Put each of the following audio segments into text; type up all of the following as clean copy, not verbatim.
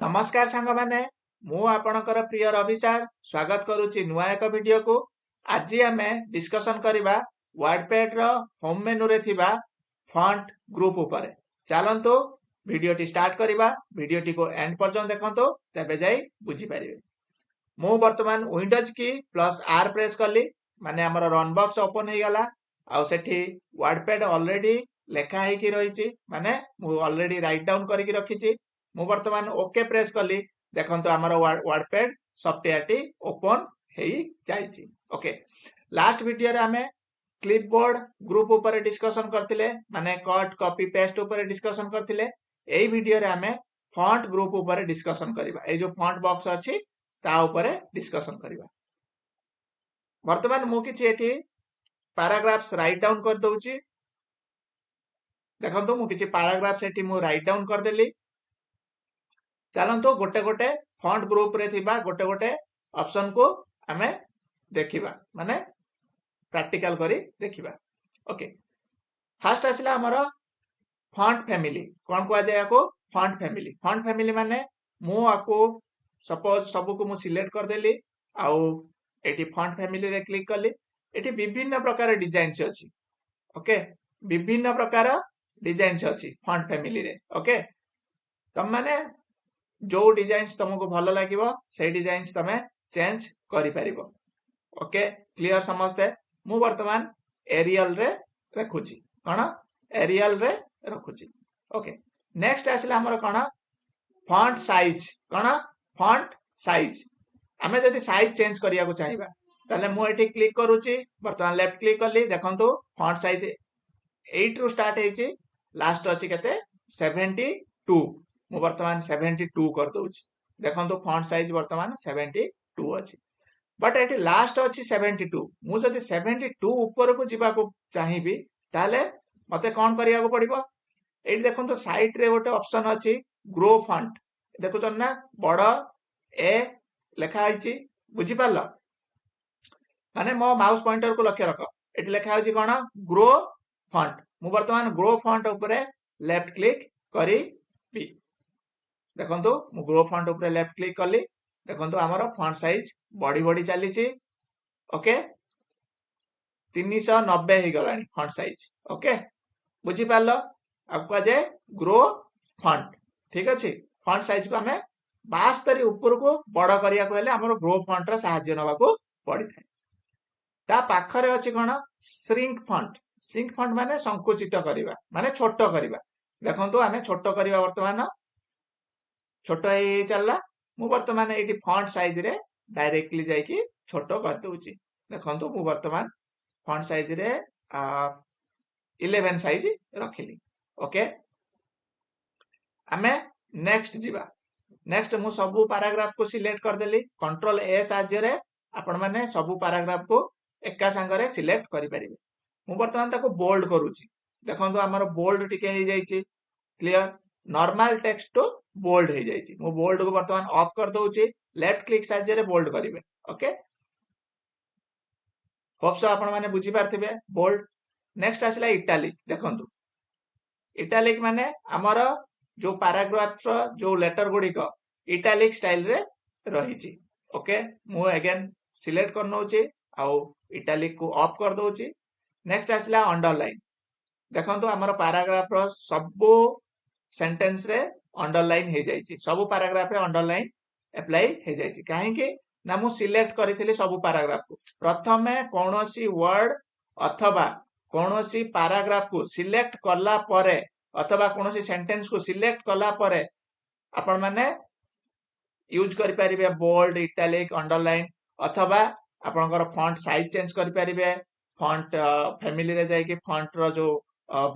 नमस्कार सांग माने मु आपणकर प्रिय रवि सार स्वागत करुच्ची नुआ एक वीडियो को। आज आम डिस्कसन करवा वर्डपैड रो होम मेनू रे थिबा फॉन्ट ग्रुप ऊपर। चलंतु वीडियोटी स्टार्ट करवा। वीडियोटी को एंड पर्यंत देखंतु तबे जाई बुझी परिबे। मु वर्तमान विंडोज की प्लस आर प्रेस कली माने हमर रन बॉक्स ओपन हे गला आ सेठी वर्डपैड ऑलरेडी लेखा हे की रहिची माने मु ऑलरेडी राइट डाउन करके रखिची। मु वर्तमान ओके प्रेस कली देखंतु हमर वर्डपैड सॉफ्टवेयर टी ओपन हेई जाईची। ओके लास्ट वीडियो रे हमें क्लिपबोर्ड ग्रुप ऊपर डिस्कशन करथिले माने कट कॉपी पेस्ट ऊपर डिस्कशन करथिले। एई वीडियो रे हमें फॉन्ट ग्रुप ऊपर डिस्कशन करबा। ए जो फॉन्ट बॉक्स अछि ता ऊपर डिस्कशन करबा। वर्तमान मु किछि एठी पैराग्राफ्स राइट डाउन कर दउची। देखंतु मु किछि पैराग्राफ्स एठी मु राइट डाउन कर देली। चलंतु गोटे गोटे फॉन्ट ग्रुप रे थिबा गोटे गोटे ऑप्शन को हमें देखिबा माने प्रैक्टिकल करी देखिबा। ओके फर्स्ट आसिला हमरो फॉन्ट फैमिली। कोन को जाय को फॉन्ट फैमिली। फॉन्ट फैमिली माने मु आको सपोज सब को मु सिलेक्ट कर देली आउ एटी फॉन्ट फैमिली रे क्लिक करली। एटी विभिन्न प्रकार डिजाइन्स अछि। ओके विभिन्न प्रकार डिजाइन्स अछि फॉन्ट फैमिली रे। ओके तम माने जो डिजाइन्स तुमको भलो लागिवो से डिजाइन्स तमे चेंज करि परिबो। ओके क्लियर समझते। मु वर्तमान एरियल रे रखुची कोन एरियल रे रखुची। ओके नेक्स्ट आसिला हमर कोन फॉन्ट साइज। कोन फॉन्ट साइज हमें जदि साइज चेंज करिया को चाहिबा ताले मु एठी क्लिक करूची। वर्तमान लेफ्ट क्लिक करली देखंतु फॉन्ट साइज 8 रु स्टार्ट हेची लास्ट अछि केते 72। मु वर्तमान 72 कर दउची। देखंतु फॉन्ट साइज वर्तमान 72 अछि बट एटी लास्ट अछि 72। मु जदि 72 ऊपर को जिबा को चाहिबी ताले मते कोन करिया को पड़िबो। एटी देखंतु साइड रे गोटे ऑप्शन अछि ग्रो फॉन्ट। देखुछन ना बड़ ए लेखा आइची बुझी पारलो माने मो माउस पॉइंटर को लक्ष्य रख। एटी लेखा होची कोन ग्रो फॉन्ट। मु वर्तमान ग्रो फॉन्ट ऊपर लेफ्ट क्लिक करी बी। देखंतु मु ग्रो फॉन्ट ऊपर लेफ्ट क्लिक करली। देखंतु हमरो फॉन्ट साइज बड़ी बड़ी चलीची। ओके 390 हे गलानी फॉन्ट साइज। ओके बुझी पारलो आपको जे ग्रो फॉन्ट ठीक अछि। फॉन्ट साइज को हमें 72 ऊपर को बड़ करिया को हेले हमरो ग्रो फॉन्ट रा सहाय्य नबा को पड़ी थाए। ता पाखरे अछि कोन श्रिंक फॉन्ट। श्रिंक फॉन्ट माने संकुचित करिवा माने छोटो करिवा। देखंतु हमें छोटो करिवा वर्तमान छोटो हे चलला। मु वर्तमान एटी फॉन्ट साइज रे डायरेक्टली जाई कि छोटो कर दउची। देखंतु मु वर्तमान फॉन्ट साइज रे 11 साइज रखिली। ओके हमें नेक्स्ट जीवा। नेक्स्ट मु सबु पैराग्राफ को सिलेक्ट कर देली। कंट्रोल ए साहाय्य रे आपण माने सबु पैराग्राफ को एका संग रे सिलेक्ट करि परिबे। मु वर्तमान ताको बोल्ड करूची। देखंतु हमर बोल्ड टिके हे जाईची क्लियर। नॉर्मल टेक्स्ट तो बोल्ड हे जाईची। मु बोल्ड को वर्तमान ऑफ कर दउची। लेफ्ट क्लिक साहाय्य रे बोल्ड करिवे। ओके होप सो आपण माने बुझी पारथिबे बोल्ड। नेक्स्ट आसिला इटालिक। देखंतु इटालिक माने हमर जो पैराग्राफ रो जो लेटर गुडी को इटालिक स्टाइल रे रहिची। ओके मु अगेन सिलेक्ट कर नउची आउ इटालिक को ऑफ कर दउची। Next आसिला underline. देखंतु हमर पैराग्राफ रो सबो सेंटेंस रे अंडरलाइन हे जाईची। सबो पैराग्राफ रे अंडरलाइन अप्लाई हे जाईची। काहे कि ना मु सिलेक्ट करिथिली सबो पैराग्राफ को। प्रथमे कोनोसी वर्ड अथवा कोनोसी पैराग्राफ को सिलेक्ट करला परे अथवा कोनोसी सेंटेंस को सिलेक्ट करला परे आपण माने यूज करि परिबे बोल्ड इटालिक अंडरलाइन अथवा आपनकर फॉन्ट साइज चेंज करि परिबे। फॉन्ट फैमिली रे जाय कि फॉन्ट रो जो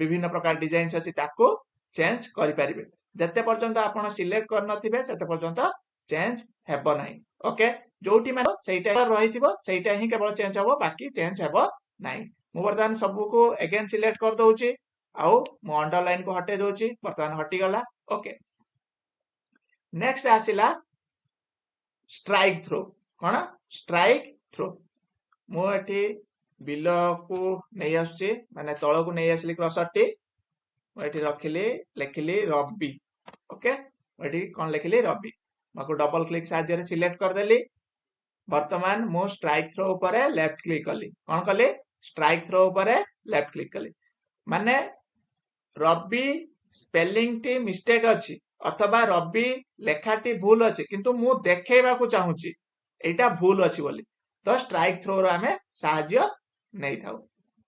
विभिन्न प्रकार डिजाइन्स अछि ताको चेंज करि परिबे। जते पर्यंत आपण सिलेक्ट कर नथिबे सेते पर्यंत चेंज हेबो नाही। ओके जोटी माने सेटा रहिथिबो सेटा ही केवल चेंज हबो बाकी चेंज हेबो नाही। मु वर्तमान सबु को अगेन सिलेक्ट कर दउची आउ मु अंडरलाइन को हटे दउची। वर्तमान हटी गला। ओके नेक्स्ट आसिला स्ट्राइक थ्रो। कोन स्ट्राइक थ्रो। मु एठी बिलो को नै आसुची माने तळ को नै आसली क्रसर टी मु एठी रखिली लेखिली रबी। ओके मुझे कौन लिखिली रवि मको डबल क्लिक साहाय्य सिलेक्ट करदेली वर्तमान मु स्ट्राइक थ्रो ऊपर लेफ्ट क्लिक कली कौन कली स्ट्राइक थ्रो ऊपर लेफ्ट क्लिक कली माने रवि स्पेलिंग टी मिस्टेक अछि अथवा रवि लेखाटी भूल अछि किंतु मु देखेबा को चाहूची एटा भूल अछि बोली तो स्ट्राइक थ्रो रो हमें साहाय्य नहीं थाउ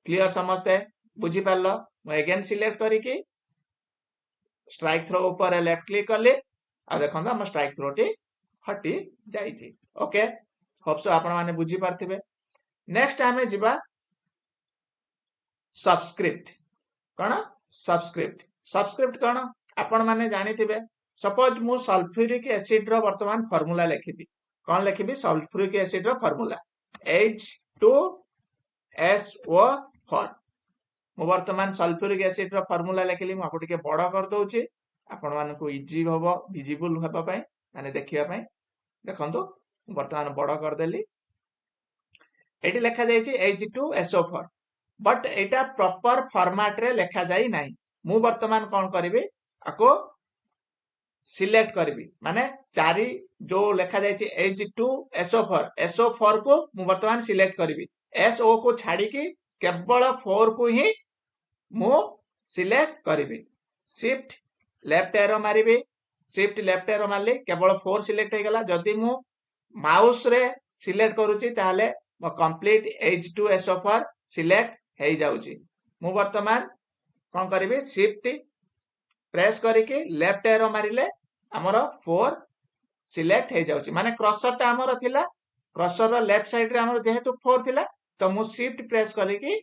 क्लियर समझते बुझी पारलो मु अगेन सिलेक्ट करी कि स्ट्राइक थ्रो ऊपर लेफ्ट क्लिक कली आ देखंदा हम स्ट्राइक थ्रो टी हटी जाईची ओके होप सो आपण माने बुझी पारथिबे नेक्स्ट हमें जिबा सबस्क्रिप्ट कौन सबस्क्रिप्ट कौन आपण माने जानी थिबे सपोज मु सल्फ्यूरिक एसिड रो वर्तमान फार्मूला लिखिबी कौन लिखिबी सल्फ्यूरिक एसिड रो फार्मूला H2SO4 मु वर्तमान सल्फ्यूरिक एसिड रो फार्मूला लिखिली मु आपको टिके बड़ कर दोची आपण मानकु इजी हबो विजिबल हेबा पई माने देखिबा पई देखंतु वर्तमान बड़ कर देली एटी लिखा जायछि H2SO4 but Etah proper format रे लिखा जाई नाही मु वर्तमान कौन करिवि आको सिलेक्ट करिवि माने चारि जो लिखा जायछि H2SO4 को मु वर्तमान सिलेक्ट करिवि SO को छाडी की केवल 4 को ही मु सिलेक्ट करिवि शिफ्ट लेफ्ट एरो मारिवि शिफ्ट लेफ्ट एरो मारली केवल 4 सिलेक्ट हे गला जदी मु माउस रे सिलेक्ट करूची ताले मो कंप्लीट H2SO4 सिलेक्ट हे जाउची मु वर्तमान कोन करिवि शिफ्ट प्रेस करिके लेफ्ट एरो मारिले हमर 4 सिलेक्ट हे जाउची माने क्रसर ता हमर थिला क्रसर रो लेफ्ट साइड रे हमर जेहेतु 4 थिला तो मु शिफ्ट प्रेस करिके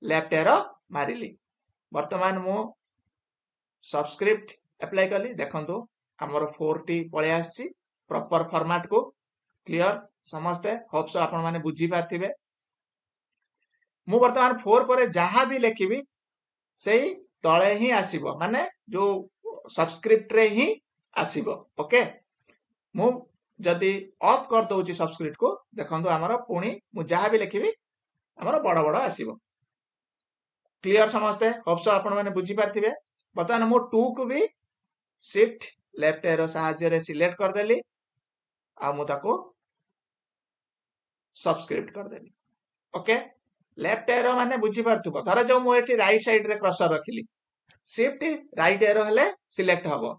लेफ्ट एरो मारिली वर्तमान मु सबस्क्रिप्ट अप्लाई कली देखंतु हमर 4 टी पळे आसी प्रॉपर फॉर्मेट को क्लियर समझते होप सो आपण माने बुझी पारथिबे मु वर्तमान 4 पर जहां भी लिखिबी सेही तळे ही आसीबो माने जो सबस्क्रिप्ट रे ही आसीबो ओके मु जदी ऑफ कर दोची सबस्क्रिप्ट को देखंतु हमर पुणी मु जहां भी लिखिबी हमर बड़ बड़ आसीबो क्लियर समझते होप सो आपण माने बुझी पारथिबे वर्तमान मु 2 को भी शिफ्ट लेफ्ट एरो साहाय्य रे सिलेक्ट कर देली आ मु ताको सबस्क्रिप्ट कर देली ओके लेफ्ट एरो माने बुझी पारथुबो धर जो मु एठी राइट साइड रे क्रसर रखिली शिफ्ट राइट एरो हेले सिलेक्ट हबो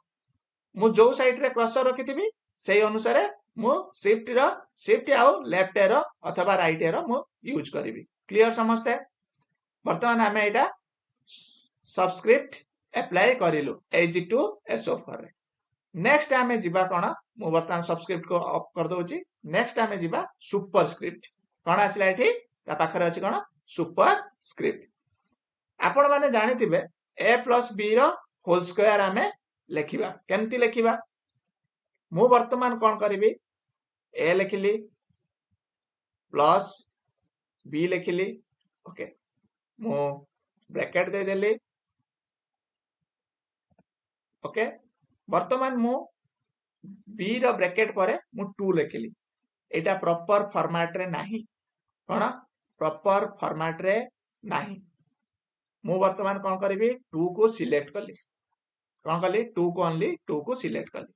मु जो साइड रे क्रसर रखिथिबी सेही अनुसार मु शिफ्ट आ लेफ्ट एरो अथवा राइट एरो मु यूज करिवि क्लियर समझते वर्तमान हमें एटा सबस्क्रिप्ट अप्लाई करिलु H2SO4 रे नेक्स्ट हमें जिबा कोन मु वर्तमान सबस्क्रिप्ट को ऑफ कर दोची नेक्स्ट हमें जिबा सुपरस्क्रिप्ट कोन आसिला एठी ता पाखर अछि कोन सुपरस्क्रिप्ट आपण माने जानि थिबे a + b रो होल स्क्वायर हमें लेखिबा केमती लेखिबा मु वर्तमान कोन करिवि a लेखिली प्लस b लेखिली ओके मु ब्रैकेट दे देली ओके वर्तमान मु b रो ब्रैकेट परे मु 2 लेखिली एटा प्रॉपर फॉर्मेट रे नाही कोन प्रॉपर फॉर्मेट रे नाही मु वर्तमान कोन करिवि 2 को सिलेक्ट कली कोन कली 2 को ओनली 2 को सिलेक्ट कली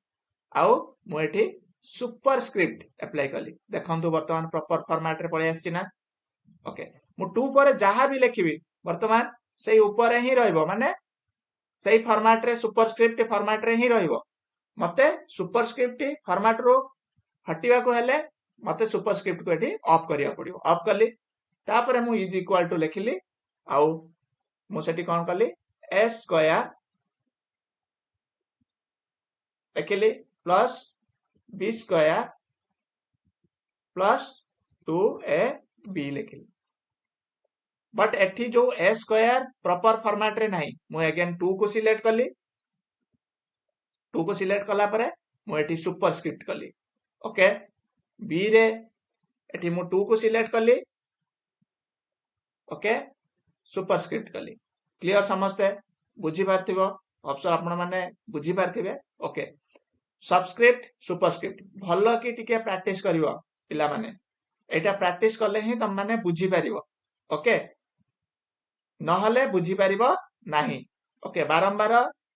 आउ मु एठी सुपरस्क्रिप्ट अप्लाई कली देखंतु वर्तमान प्रॉपर फॉर्मेट रे पळे आछि ना ओके मु 2 परे जहां भी लिखिबि वर्तमान सेही ऊपर ही रहइबो माने सेही फॉर्मेट रे सुपरस्क्रिप्ट फॉर्मेट रे ही रहइबो मते सुपरस्क्रिप्ट फॉर्मेट रो हटिबा को हेले मते सुपरस्क्रिप्ट को एठी ऑफ करिया पड़िबो ऑफ कली तापरे मु इज इक्वल टू लिखिली आउ मु सेठी कोन कली s स्क्वायर लिखिली plus b square plus 2ab लिखिली बट एठी जो a स्क्वायर प्रॉपर फॉर्मेट रे नाही मु अगेन 2 को सिलेक्ट कली 2 को सिलेक्ट कला परे मु एठी सुपरस्क्रिप्ट कली ओके b रे एठी मु 2 को सिलेक्ट कली ओके सुपरस्क्रिप्ट कली क्लियर समझते बुझी पारथिबो ऑप्शन आपण माने बुझी पारथिबे ओके सबस्क्रिप्ट सुपरस्क्रिप्ट भलो की टिके प्रैक्टिस करिवो पिला माने एटा प्रैक्टिस करले ही तम माने बुझी पारिवो ओके नहले बुझी पारिबो नाही ओके बारंबार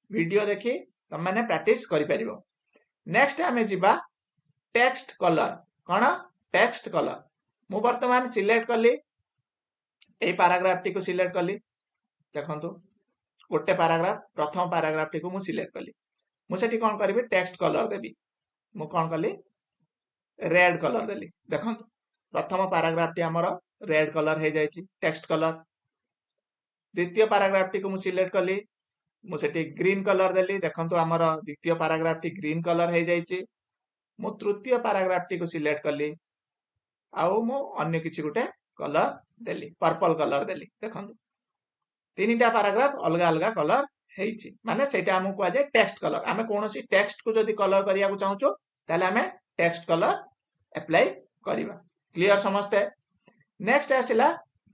वीडियो देखि तुम मैंने प्रैक्टिस करि परिबो। नेक्स्ट आमे जिबा टेक्स्ट कलर। कौन टेक्स्ट कलर मु वर्तमान सिलेक्ट कली ए पैराग्राफ टी को सिलेक्ट कली देखंतु गोटे पैराग्राफ प्रथम पैराग्राफ टी को मु सिलेक्ट कली मु सेठी कोन करबी टेक्स्ट कलर देबी मु कोन कली रेड कलर देली देखंतु प्रथम पैराग्राफ टी हमर रेड कलर हे जायछि टेक्स्ट कलर द्वितीय पैराग्राफ टी को मु सिलेक्ट कली मु सेठी ग्रीन कलर देली देखंतु हमर द्वितीय पैराग्राफ टी ग्रीन कलर हे जायछि मु तृतीय पैराग्राफ टी को सिलेक्ट कली आउ मु अन्य किछि गुटे कलर देली पर्पल कलर देली देखंतु तीनटा पैराग्राफ अलग अलग कलर हेछि माने सेटा हमु को जाय टेक्स्ट कलर आमे कोनोसी टेक्स्ट को जदी कलर करिया को चाहूचो ताले आमे टेक्स्ट कलर अप्लाई करिबा क्लियर समझते। नेक्स्ट आसिला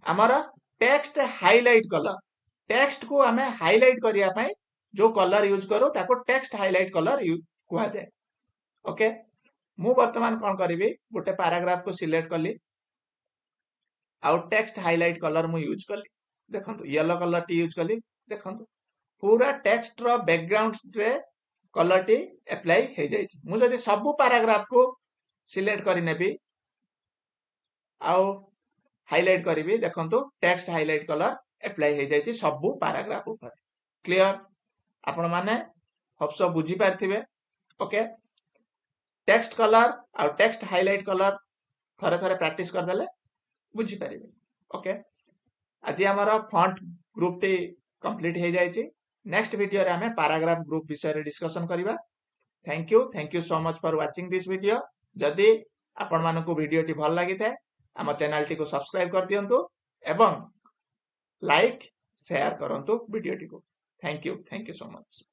हमर टेक्स्ट हाइलाइट कलर टेक्स्ट को आमे हाइलाइट करिया पई जो कलर यूज करो ताको टेक्स्ट हाइलाइट कलर यूज कुआ जाय ओके मु वर्तमान कोन करिवि गोटे पैराग्राफ को सिलेक्ट कली आउ टेक्स्ट हाइलाइट कलर मु यूज कली देखंतु येलो कलर टी यूज कली देखंतु पूरा टेक्स्ट रो बैकग्राउंड रे कलर टी अप्लाई हे जायछि मु जदी सब पैराग्राफ को सिलेक्ट करि नेबी आउ हाइलाइट करिवि देखंतु टेक्स्ट हाइलाइट कलर अप्लाई हे जायछि सब पैराग्राफ ऊपर क्लियर आपण माने होप्सो बुझी पारथिबे ओके टेक्स्ट कलर और टेक्स्ट हाइलाइट कलर थरे थरे प्रैक्टिस कर देले बुझी पारिबे ओके आज हमर फॉन्ट ग्रुप टी कंप्लीट हे जायछि नेक्स्ट वीडियो रे हमें पैराग्राफ ग्रुप विषय रे डिस्कशन करिबा thank you so much for watching this video जदी आपण मानको वीडियो टी भल लागि थाए हम चैनल टी को सब्सक्राइब कर दियंतु एवं लाइक शेयर करंतु वीडियो टी को थैंक यू सो मच।